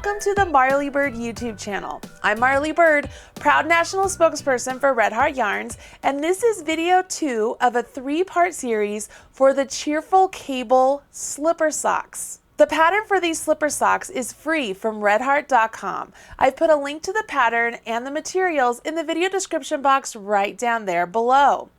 Welcome to the Marley Bird YouTube channel. I'm Marley Bird, proud national spokesperson for Red Heart Yarns, and this is video 2 of a 3-part series for the Cheerful cable slipper socks. The pattern for these slipper socks is free from redheart.com. I've put a link to the pattern and the materials in the video description box right down there below.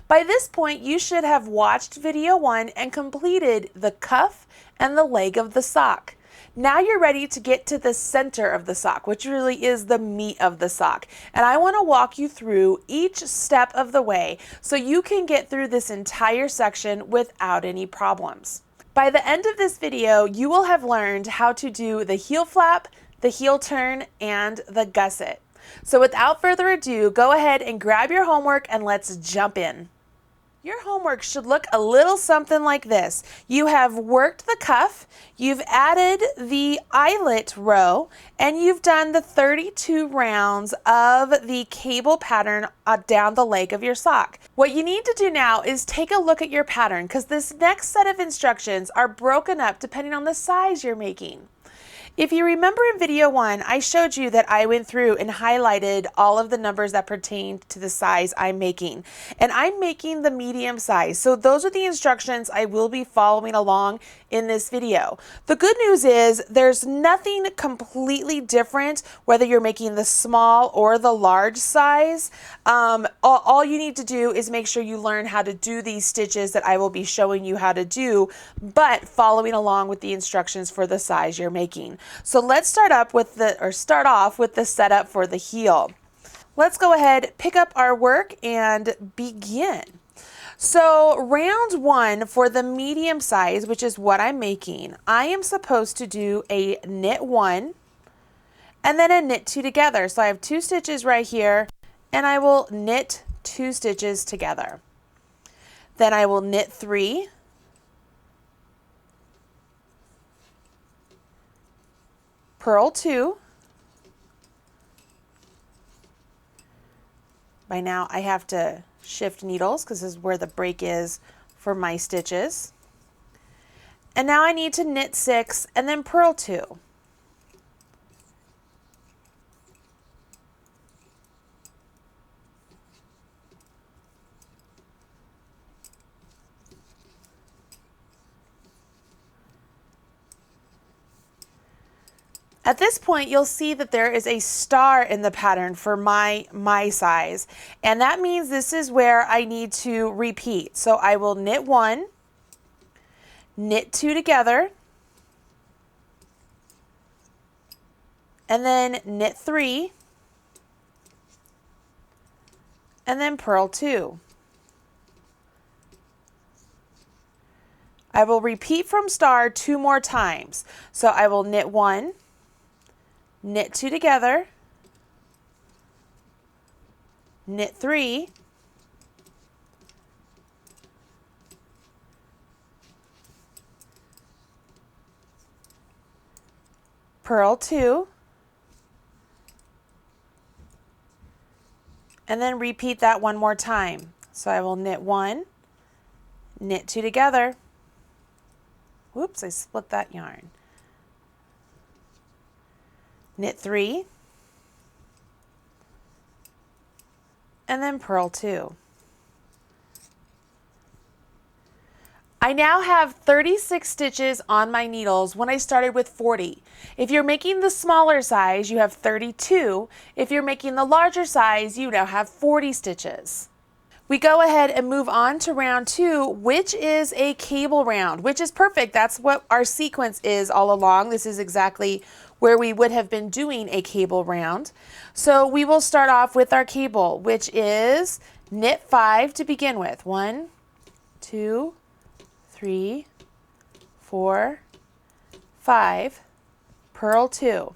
By this point, you should have watched video 1 and completed the cuff and the leg of the sock. Now you're ready to get to the center of the sock, which really is the meat of the sock. And I want to walk you through each step of the way so you can get through this entire section without any problems. By the end of this video, you will have learned how to do the heel flap, the heel turn, and the gusset. So without further ado, go ahead and grab your homework and let's jump in. Your homework should look a little something like this. You have worked the cuff, you've added the eyelet row, and you've done the 32 rounds of the cable pattern down the leg of your sock. What you need to do now is take a look at your pattern because this next set of instructions are broken up depending on the size you're making. If you remember in video 1, I showed you that I went through and highlighted all of the numbers that pertain to the size I'm making. And I'm making the medium size. So those are the instructions I will be following along in this video. The good news is there's nothing completely different whether you're making the small or the large size. All you need to do is make sure you learn how to do these stitches that I will be showing you how to do, but following along with the instructions for the size you're making. So let's start off with the setup for the heel. Let's go ahead, pick up our work and begin. So round 1 for the medium size, which is what I'm making, I am supposed to do a knit 1 and then a knit 2 together. So I have 2 stitches right here and I will knit 2 stitches together. Then I will knit 3, purl 2. By now I have to shift needles because this is where the break is for my stitches. And now I need to knit 6 and then purl 2. At this point, you'll see that there is a star in the pattern for my size, and that means this is where I need to repeat. So I will knit 1, knit 2 together, and then knit 3, and then purl 2. I will repeat from star 2 more times. So I will knit 1, knit 2 together, knit 3, purl 2, and then repeat that 1 more time. So I will knit 1, knit 2 together. Whoops, I split that yarn. Knit 3, and then purl 2. I now have 36 stitches on my needles when I started with 40. If you're making the smaller size, you have 32. If you're making the larger size, you now have 40 stitches. We go ahead and move on to round 2, which is a cable round, which is perfect. That's what our sequence is all along. This is exactly where we would have been doing a cable round. So we will start off with our cable, which is knit 5 to begin with. 1, 2, 3, 4, 5, purl 2.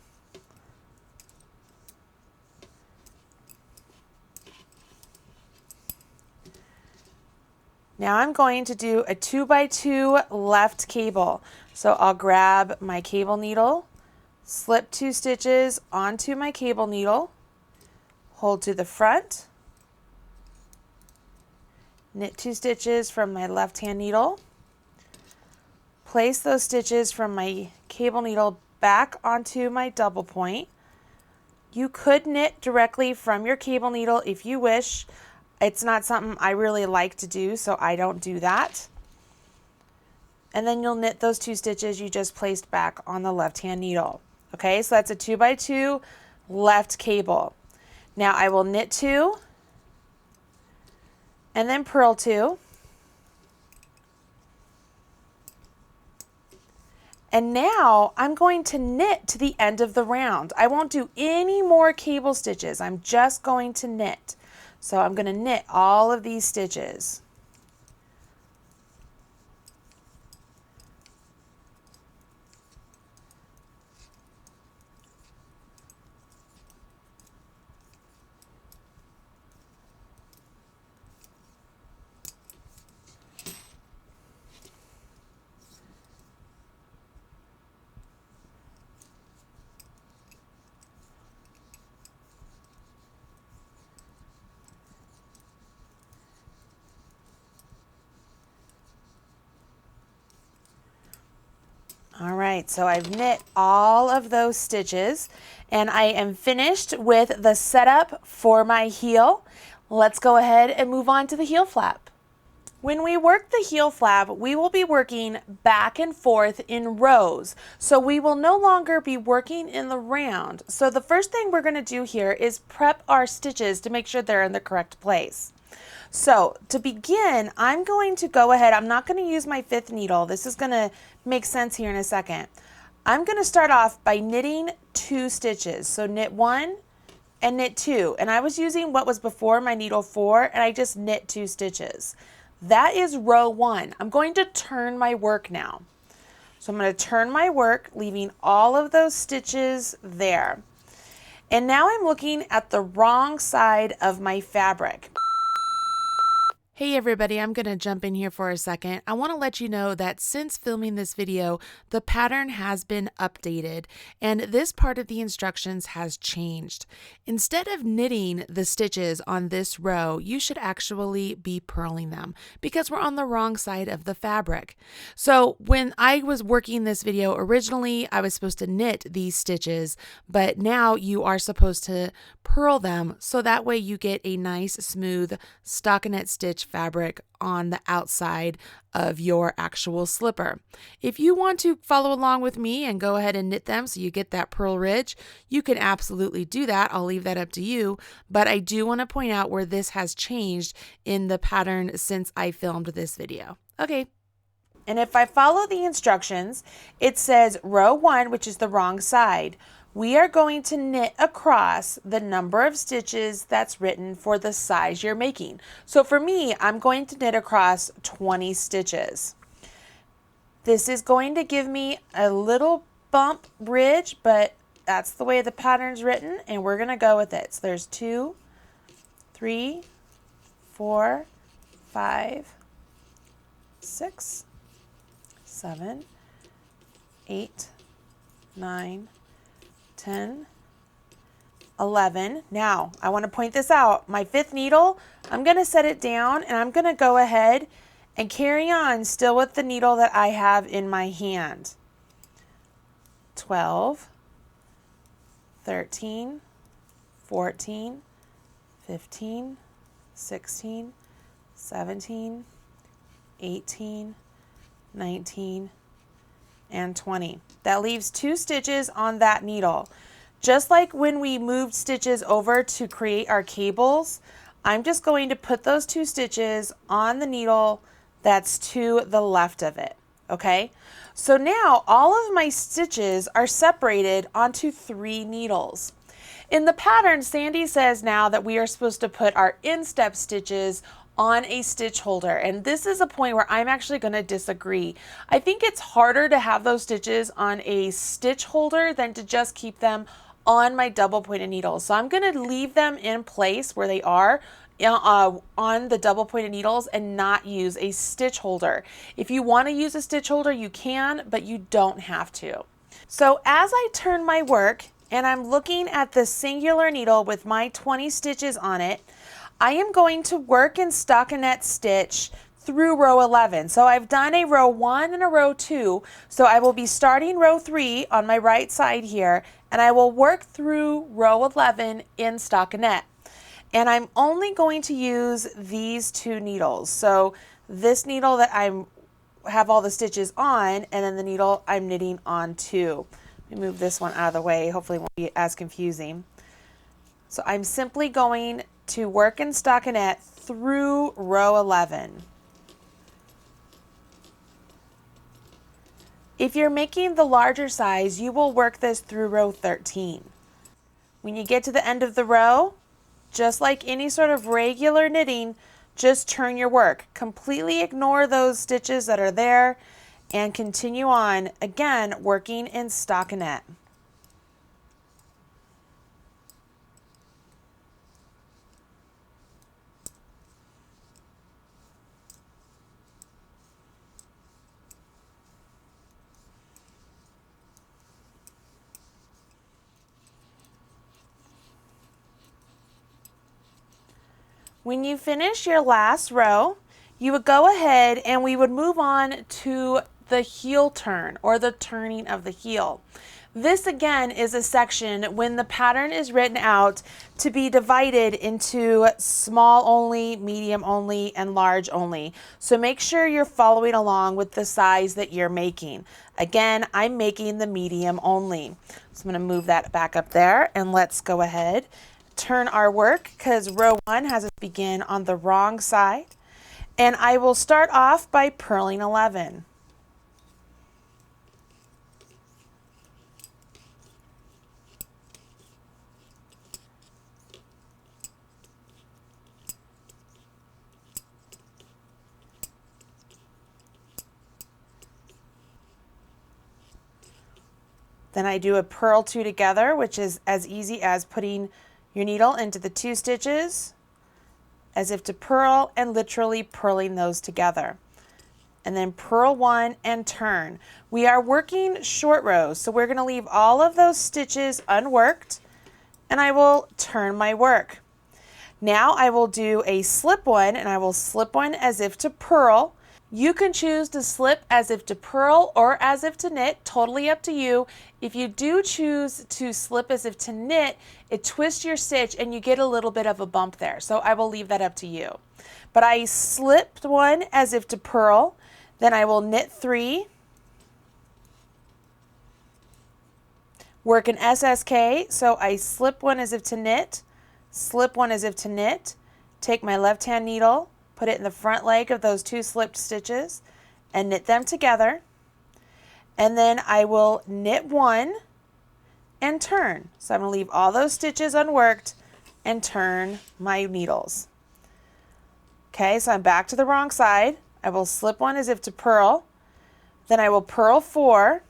Now I'm going to do a 2x2 left cable. So I'll grab my cable needle, slip 2 stitches onto my cable needle, hold to the front, knit 2 stitches from my left hand needle, place those stitches from my cable needle back onto my double point. You could knit directly from your cable needle if you wish. It's not something I really like to do, so I don't do that. And then you'll knit those 2 stitches you just placed back on the left-hand needle. Okay, so that's a 2x2 left cable. Now I will knit 2 and then purl 2. And now I'm going to knit to the end of the round. I won't do any more cable stitches. I'm just going to knit. So I'm going to knit all of these stitches. All right, so I've knit all of those stitches and I am finished with the setup for my heel. Let's go ahead and move on to the heel flap. When we work the heel flap, we will be working back and forth in rows. So we will no longer be working in the round. So the first thing we're going to do here is prep our stitches to make sure they're in the correct place. So to begin, I'm going to go ahead, I'm not going to use my 5th needle. This is going to make sense here in a second. I'm going to start off by knitting 2 stitches. So knit 1 and knit 2. And I was using what was before my needle 4 and I just knit 2 stitches. That is row 1. I'm going to turn my work now. So I'm going to turn my work, leaving all of those stitches there. And now I'm looking at the wrong side of my fabric. Hey everybody, I'm going to jump in here for a second. I want to let you know that since filming this video, the pattern has been updated and this part of the instructions has changed. Instead of knitting the stitches on this row, you should actually be purling them because we're on the wrong side of the fabric. So when I was working this video originally, I was supposed to knit these stitches, but now you are supposed to purl them so that way you get a nice smooth stockinette stitch fabric on the outside of your actual slipper. If you want to follow along with me and go ahead and knit them so you get that purl ridge, you can absolutely do that. I'll leave that up to you, but I do want to point out where this has changed in the pattern since I filmed this video. Okay. And if I follow the instructions, it says row 1, which is the wrong side. We are going to knit across the number of stitches that's written for the size you're making. So for me, I'm going to knit across 20 stitches. This is going to give me a little bump ridge, but that's the way the pattern's written, and we're going to go with it. So there's 2, 3, 4, 5, 6, 7, 8, 9, 10, 11. Now, I want to point this out. My 5th needle, I'm going to set it down and I'm going to go ahead and carry on still with the needle that I have in my hand. 12, 13, 14, 15, 16, 17, 18, 19, and 20. That leaves 2 stitches on that needle. Just like when we moved stitches over to create our cables, I'm just going to put those 2 stitches on the needle that's to the left of it. Okay, so now all of my stitches are separated onto 3 needles. In the pattern, Sandy says now that we are supposed to put our instep stitches on a stitch holder, and this is a point where I'm actually going to disagree. I think it's harder to have those stitches on a stitch holder than to just keep them on my double pointed needles. So I'm going to leave them in place where they are on the double pointed needles and not use a stitch holder. If you want to use a stitch holder, you can, but you don't have to. So as I turn my work and I'm looking at the singular needle with my 20 stitches on it, I am going to work in stockinette stitch through row 11. So I've done a row 1 and a row 2. So I will be starting row 3 on my right side here, and I will work through row 11 in stockinette. And I'm only going to use these 2 needles. So this needle that I have all the stitches on, and then the needle I'm knitting on too. Let me move this one out of the way. Hopefully it won't be as confusing. So I'm simply going to work in stockinette through row 11. If you're making the larger size, you will work this through row 13. When you get to the end of the row, just like any sort of regular knitting, just turn your work. Completely ignore those stitches that are there and continue on, again, working in stockinette. When you finish your last row, you would go ahead and we would move on to the heel turn, or the turning of the heel. This again is a section when the pattern is written out to be divided into small only, medium only, and large only. So make sure you're following along with the size that you're making. Again, I'm making the medium only. So I'm going to move that back up there, and let's go ahead, turn our work, because row 1 has us begin on the wrong side. And I will start off by purling 11. Then I do a purl 2 together, which is as easy as putting your needle into the 2 stitches as if to purl, and literally purling those together. And then purl 1 and turn. We are working short rows, so we're going to leave all of those stitches unworked, and I will turn my work. Now I will do a slip 1, and I will slip 1 as if to purl. You can choose to slip as if to purl or as if to knit, totally up to you. If you do choose to slip as if to knit, it twists your stitch and you get a little bit of a bump there. So I will leave that up to you. But I slipped 1 as if to purl, then I will knit 3, work an SSK, so I slip 1 as if to knit, slip 1 as if to knit, take my left hand needle, put it in the front leg of those 2 slipped stitches and knit them together. And then I will knit 1 and turn. So I'm going to leave all those stitches unworked and turn my needles. Okay, so I'm back to the wrong side. I will slip 1 as if to purl. Then I will purl 4.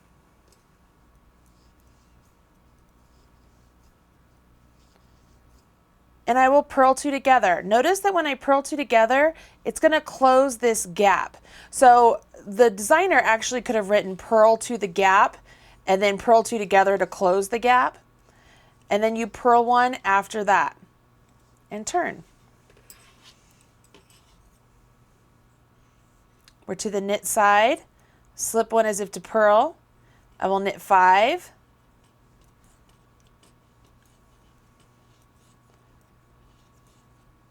And I will purl 2 together. Notice that when I purl 2 together, it's going to close this gap. So the designer actually could have written purl to the gap and then purl 2 together to close the gap. And then you purl 1 after that and turn. We're to the knit side, slip 1 as if to purl. I will knit 5.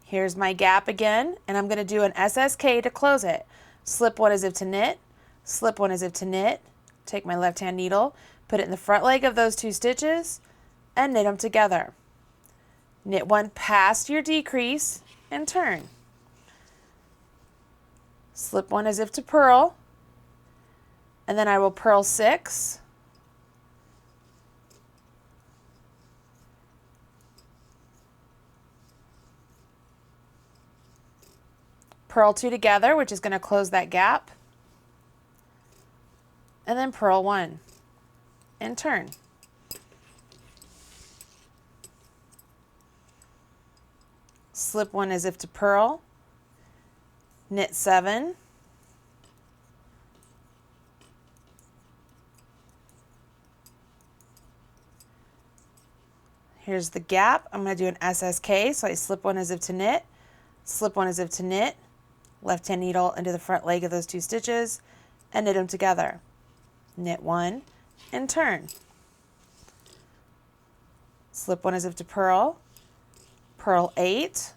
Here's my gap again, and I'm going to do an SSK to close it. Slip 1 as if to knit, slip 1 as if to knit, take my left hand needle, put it in the front leg of those 2 stitches, and knit them together. Knit 1 past your decrease and turn. Slip 1 as if to purl, and then I will purl 6. Purl 2 together, which is going to close that gap, and then purl 1 and turn. Slip 1 as if to purl, knit 7, here's the gap. I'm going to do an SSK, so I slip 1 as if to knit, slip 1 as if to knit, left hand needle into the front leg of those 2 stitches and knit them together. Knit 1 and turn. Slip 1 as if to purl, purl 8,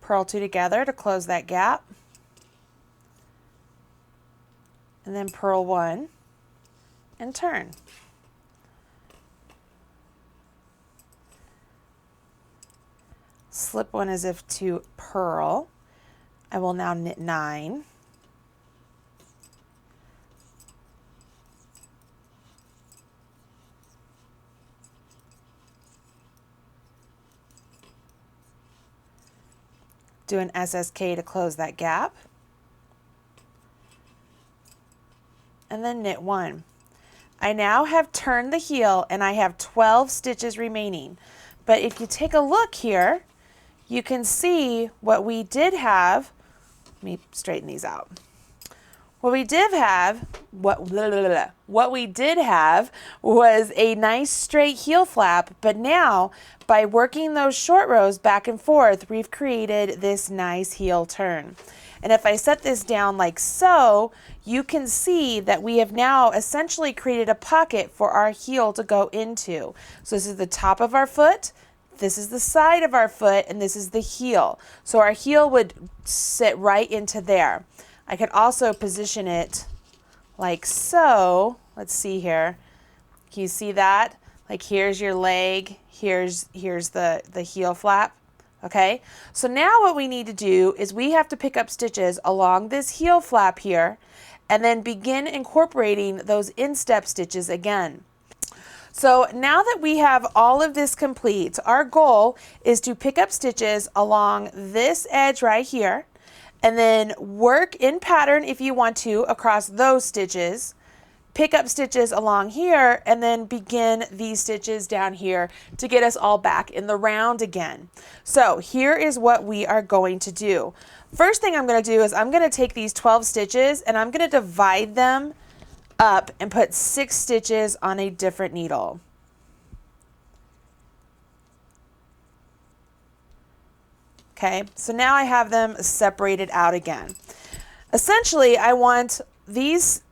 purl 2 together to close that gap, and then purl 1 and turn. Slip 1 as if to purl. I will now knit 9. Do an SSK to close that gap. And then knit 1. I now have turned the heel and I have 12 stitches remaining. But if you take a look here, you can see what we did have. Let me straighten these out. What we did have was a nice straight heel flap, but now by working those short rows back and forth, we've created this nice heel turn. And if I set this down like so, you can see that we have now essentially created a pocket for our heel to go into. So this is the top of our foot, this is the side of our foot, and this is the heel. So our heel would sit right into there. I could also position it like so. Let's see here. Can you see that? Like here's your leg, here's the heel flap. Okay, so now what we need to do is we have to pick up stitches along this heel flap here and then begin incorporating those instep stitches again. So now that we have all of this complete, our goal is to pick up stitches along this edge right here and then work in pattern if you want to across those stitches, pick up stitches along here, and then begin these stitches down here to get us all back in the round again. So here is what we are going to do. First thing I'm going to do is I'm going to take these 12 stitches and I'm going to divide them up and put 6 stitches on a different needle. Okay, so now I have them separated out again. Essentially, I want this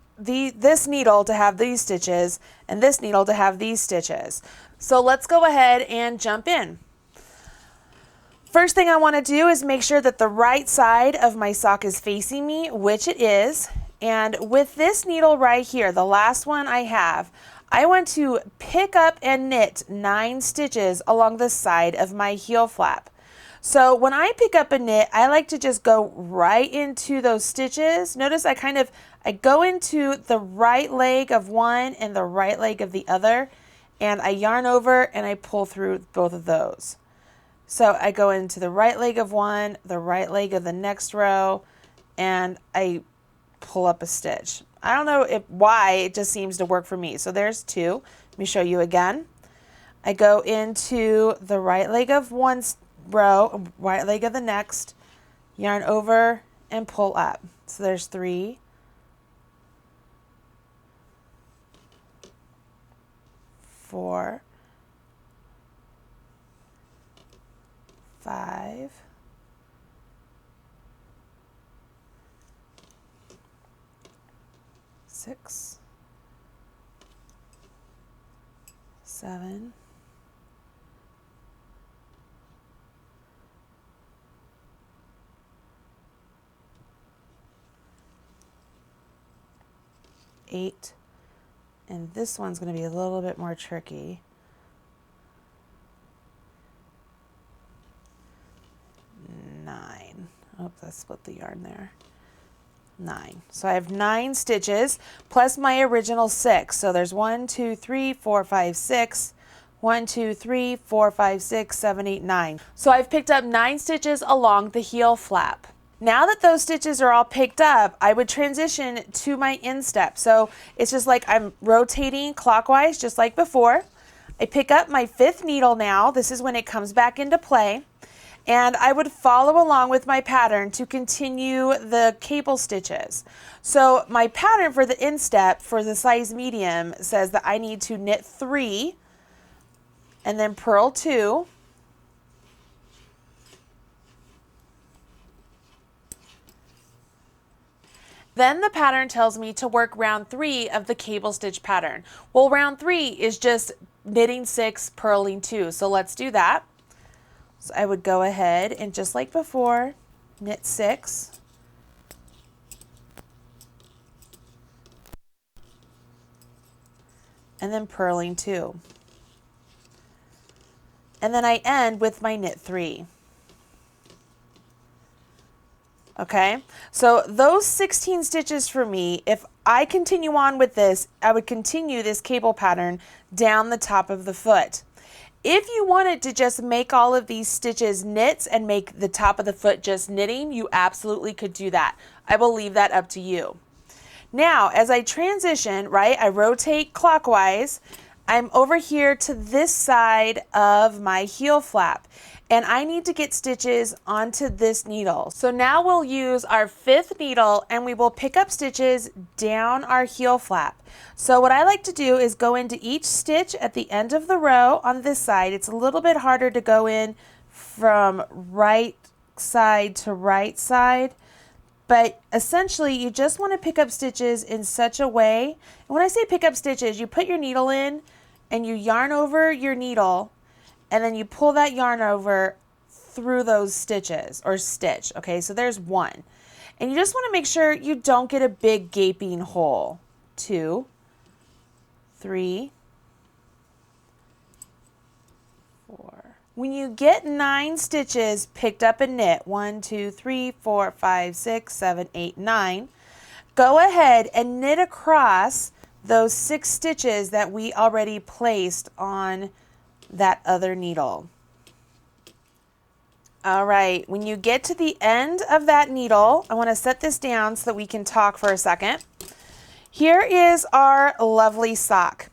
needle to have these stitches and this needle to have these stitches. So let's go ahead and jump in. First thing I want to do is make sure that the right side of my sock is facing me, which it is. And with this needle right here, the last one I have, I want to pick up and knit 9 stitches along the side of my heel flap. So when I pick up a knit, I like to just go right into those stitches. Notice I go into the right leg of one and the right leg of the other, and I yarn over and I pull through both of those. So I go into the right leg of one, the right leg of the next row, and I pull up a stitch. I don't know why, it just seems to work for me. So there's 2. Let me show you again. I go into the right leg of one row, right leg of the next, yarn over and pull up. So there's 3, 4, 5, 6, 7, 8, and this one's going to be a little bit more tricky. 9. Oops, I split the yarn there. 9. So I have 9 stitches plus my original 6. So there's 1, 2, 3, 4, 5, 6. 1, 2, 3, 4, 5, 6, 7, 8, 9. So I've picked up 9 stitches along the heel flap. Now that those stitches are all picked up, I would transition to my instep. So it's just like I'm rotating clockwise, just like before. I pick up my 5th needle now. This is when it comes back into play. and I would follow along with my pattern to continue the cable stitches. So my pattern for the instep for the size medium says that I need to knit 3 and then purl 2. Then the pattern tells me to work round 3 of the cable stitch pattern. Well, round 3 is just knitting 6, purling 2. So let's do that. So I would go ahead and just like before, knit 6. And then purling 2. And then I end with my knit 3. Okay, so those 16 stitches for me, if I continue on with this, I would continue this cable pattern down the top of the foot. If you wanted to just make all of these stitches knits and make the top of the foot just knitting, you absolutely could do that. I will leave that up to you. Now, as I transition, right, I rotate clockwise. I'm over here to this side of my heel flap, and I need to get stitches onto this needle. So now we'll use our 5th needle and we will pick up stitches down our heel flap. So what I like to do is go into each stitch at the end of the row on this side. It's a little bit harder to go in from right side to right side, but essentially you just want to pick up stitches in such a way. And when I say pick up stitches, you put your needle in and you yarn over your needle, and then you pull that yarn over through those stitches or stitch. Okay, so there's 1. And you just want to make sure you don't get a big gaping hole. 2, 3, 4. When you get 9 stitches picked up and knit, 1, 2, 3, 4, 5, 6, 7, 8, 9, go ahead and knit across those 6 stitches that we already placed on that other needle. All right, when you get to the end of that needle, I want to set this down so that we can talk for a second. Here is our lovely sock.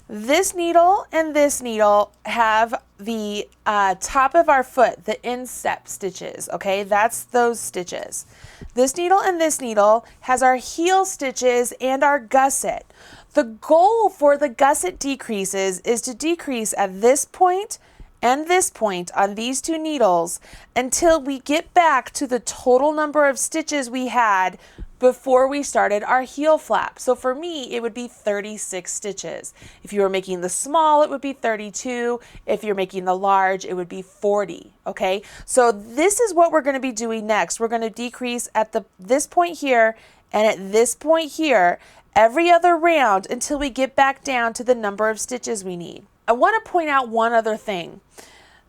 This needle and this needle have the top of our foot, the instep stitches, okay? That's those stitches. This needle and this needle has our heel stitches and our gusset. The goal for the gusset decreases is to decrease at this point and this point on these 2 needles until we get back to the total number of stitches we had before we started our heel flap. So for me, it would be 36 stitches. If you were making the small, it would be 32. If you're making the large, it would be 40, okay? So this is what we're gonna be doing next. We're gonna decrease at this point here and at this point here every other round until we get back down to the number of stitches we need. I want to point out one other thing.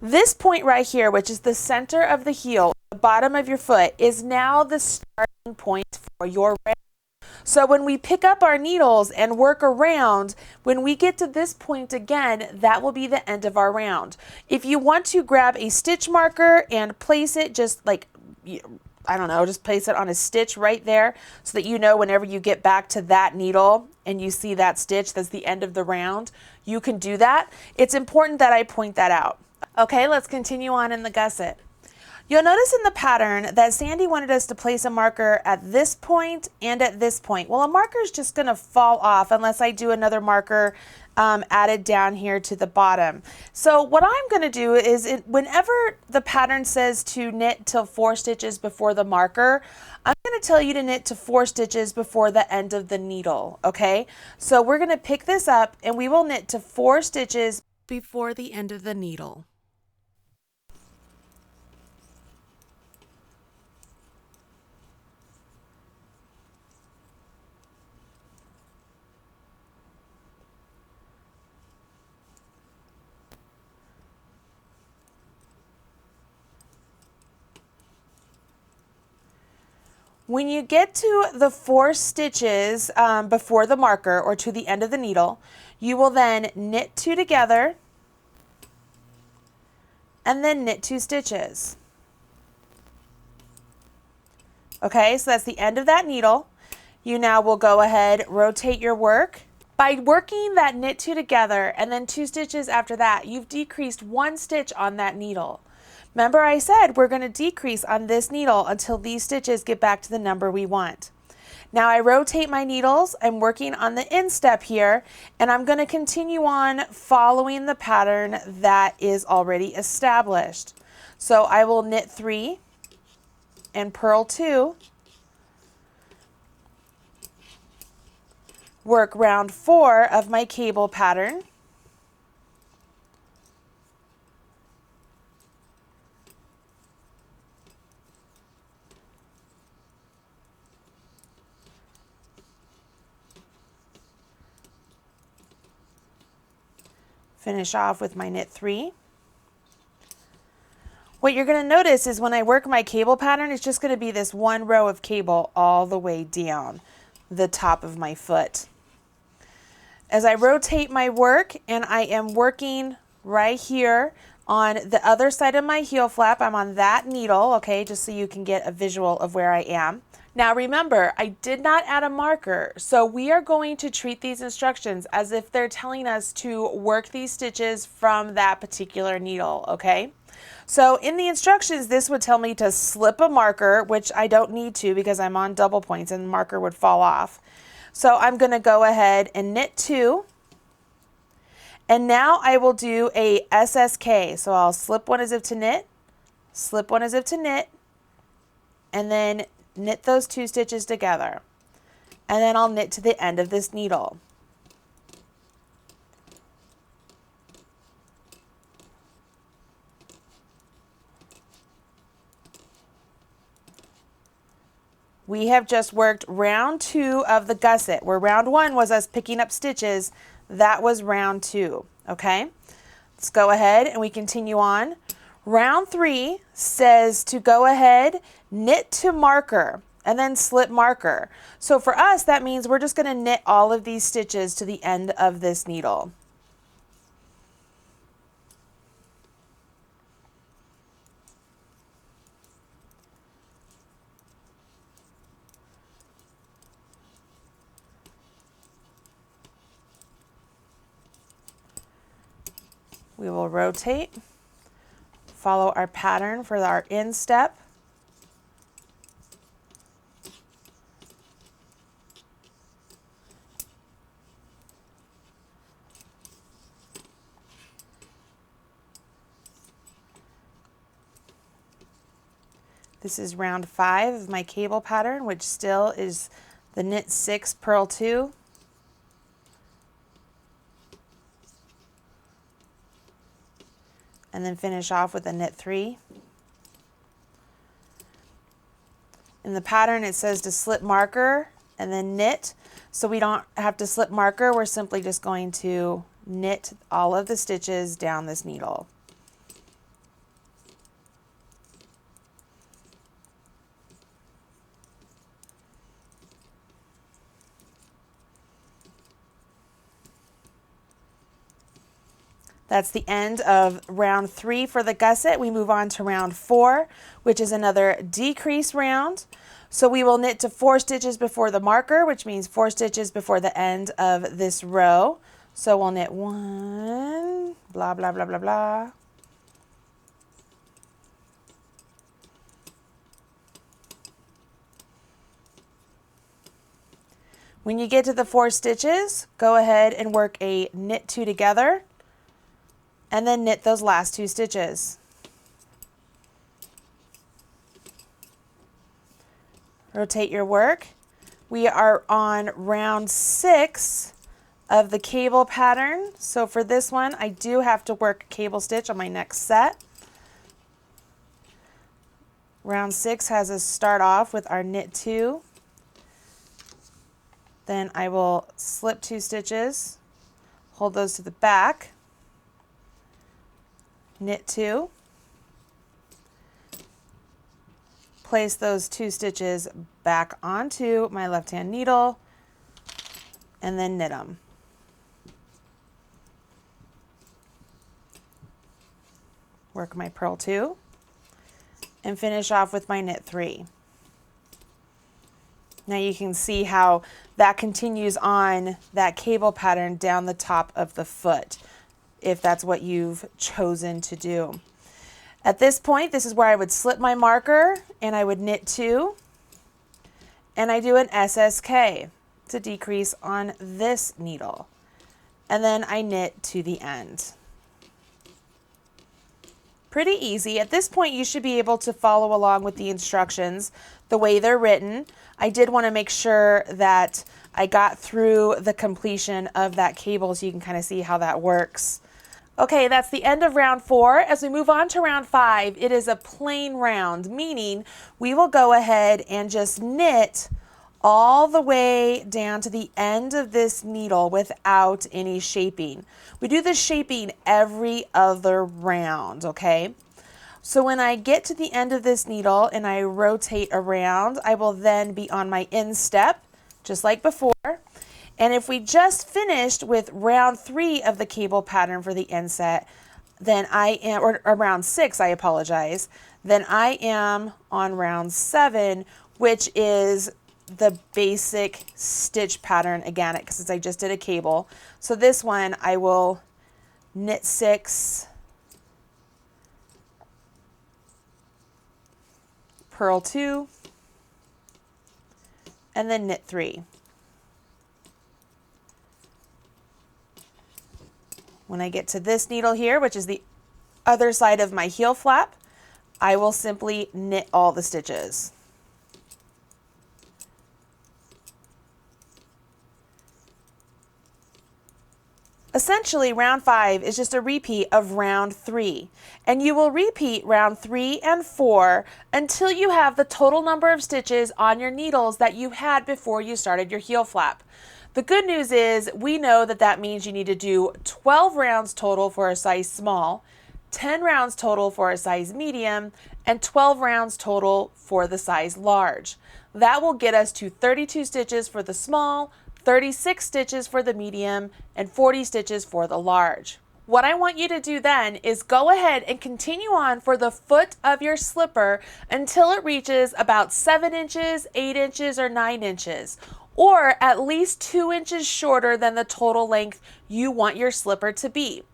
This point right here, which is the center of the heel, the bottom of your foot, is now the starting point for your round. So when we pick up our needles and work around, when we get to this point again, that will be the end of our round. If you want to grab a stitch marker and place it just like, I don't know, just place it on a stitch right there so that you know whenever you get back to that needle and you see that stitch, that's the end of the round, you can do that. It's important that I point that out. Okay, let's continue on in the gusset. You'll notice in the pattern that Sandy wanted us to place a marker at this point and at this point. Well, a marker is just going to fall off unless I do another marker added down here to the bottom. So what I'm going to do is whenever the pattern says to knit till 4 stitches before the marker, I'm going to tell you to knit to 4 stitches before the end of the needle. Okay, so we're going to pick this up and we will knit to 4 stitches before the end of the needle. When you get to the 4 stitches before the marker or to the end of the needle, you will then knit 2 together and then knit 2 stitches. Okay, so that's the end of that needle. You now will go ahead, rotate your work. By working that knit 2 together and then 2 stitches after that, you've decreased 1 stitch on that needle. Remember I said we're going to decrease on this needle until these stitches get back to the number we want. Now I rotate my needles, I'm working on the instep here, and I'm going to continue on following the pattern that is already established. So I will knit 3 and purl 2, work round 4 of my cable pattern, finish off with my knit 3. What you're going to notice is when I work my cable pattern, it's just going to be this one row of cable all the way down the top of my foot. As I rotate my work and I am working right here on the other side of my heel flap, I'm on that needle, okay, just so you can get a visual of where I am. Now remember, I did not add a marker, so we are going to treat these instructions as if they're telling us to work these stitches from that particular needle, okay? So in the instructions, this would tell me to slip a marker, which I don't need to because I'm on double points and the marker would fall off. So I'm going to go ahead and knit 2. And now I will do a SSK. So I'll slip one as if to knit, slip one as if to knit, and then knit those 2 stitches together. And then I'll knit to the end of this needle. We have just worked round 2 of the gusset, where round 1 was us picking up stitches. That was round 2, okay? Let's go ahead and we continue on. Round 3 says to go ahead, knit to marker, and then slip marker. So for us, that means we're just going to knit all of these stitches to the end of this needle. We will rotate, follow our pattern for our instep. This is round 5 of my cable pattern, which still is the knit 6, purl 2. And then finish off with a knit 3. In the pattern it says to slip marker and then knit, so we don't have to slip marker, we're simply just going to knit all of the stitches down this needle. That's the end of round 3 for the gusset. We move on to round 4, which is another decrease round. So we will knit to 4 stitches before the marker, which means 4 stitches before the end of this row. So we'll knit 1, blah, blah, blah, blah, blah. When you get to the 4 stitches, go ahead and work a knit 2 together, and then knit those last 2 stitches. Rotate your work. We are on round 6 of the cable pattern. So for this one, I do have to work a cable stitch on my next set. Round 6 has us start off with our knit 2. Then I will slip 2 stitches, hold those to the back, knit 2, place those 2 stitches back onto my left hand needle, and then knit them. Work my purl 2 and finish off with my knit 3. Now you can see how that continues on that cable pattern down the top of the foot, if that's what you've chosen to do. At this point, this is where I would slip my marker and I would knit 2, and I do an SSK to decrease on this needle, and then I knit to the end. Pretty easy. At this point, you should be able to follow along with the instructions the way they're written. I did want to make sure that I got through the completion of that cable so you can kind of see how that works. Okay, that's the end of round 4. As we move on to round 5, it is a plain round, meaning we will go ahead and just knit all the way down to the end of this needle without any shaping. We do the shaping every other round, okay? So when I get to the end of this needle and I rotate around, I will then be on my instep, just like before. And if we just finished with round 3 of the cable pattern for the inset, then I am, or round 6, I apologize, then I am on round 7, which is the basic stitch pattern again, since I just did a cable. So this one I will knit 6, purl 2, and then knit 3. When I get to this needle here, which is the other side of my heel flap, I will simply knit all the stitches. Essentially, round 5 is just a repeat of round 3, and you will repeat round 3 and 4 until you have the total number of stitches on your needles that you had before you started your heel flap. The good news is we know that that means you need to do 12 rounds total for a size small, 10 rounds total for a size medium, and 12 rounds total for the size large. That will get us to 32 stitches for the small, 36 stitches for the medium, and 40 stitches for the large. What I want you to do then is go ahead and continue on for the foot of your slipper until it reaches about 7 inches, 8 inches, or 9 inches, or at least 2 inches shorter than the total length you want your slipper to be.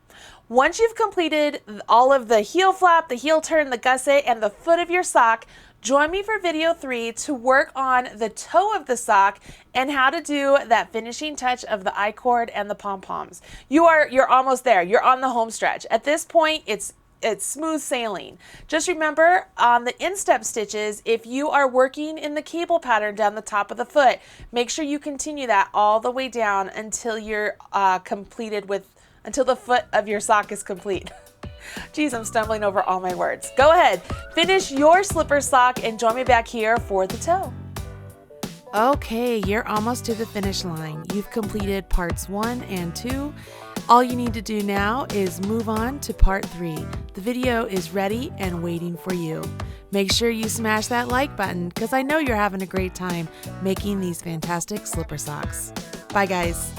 Once you've completed all of the heel flap, the heel turn, the gusset, and the foot of your sock, join me for video 3 to work on the toe of the sock and how to do that finishing touch of the I-cord and the pom-poms. You're almost there. You're on the home stretch. At this point, it's smooth sailing. Just remember on the instep stitches, if you are working in the cable pattern down the top of the foot, make sure you continue that all the way down until you're until the foot of your sock is complete. Geez, I'm stumbling over all my words. Go ahead, finish your slipper sock and join me back here for the toe. Okay, you're almost to the finish line. You've completed parts 1 and 2. All you need to do now is move on to part 3. The video is ready and waiting for you. Make sure you smash that like button because I know you're having a great time making these fantastic slipper socks. Bye guys.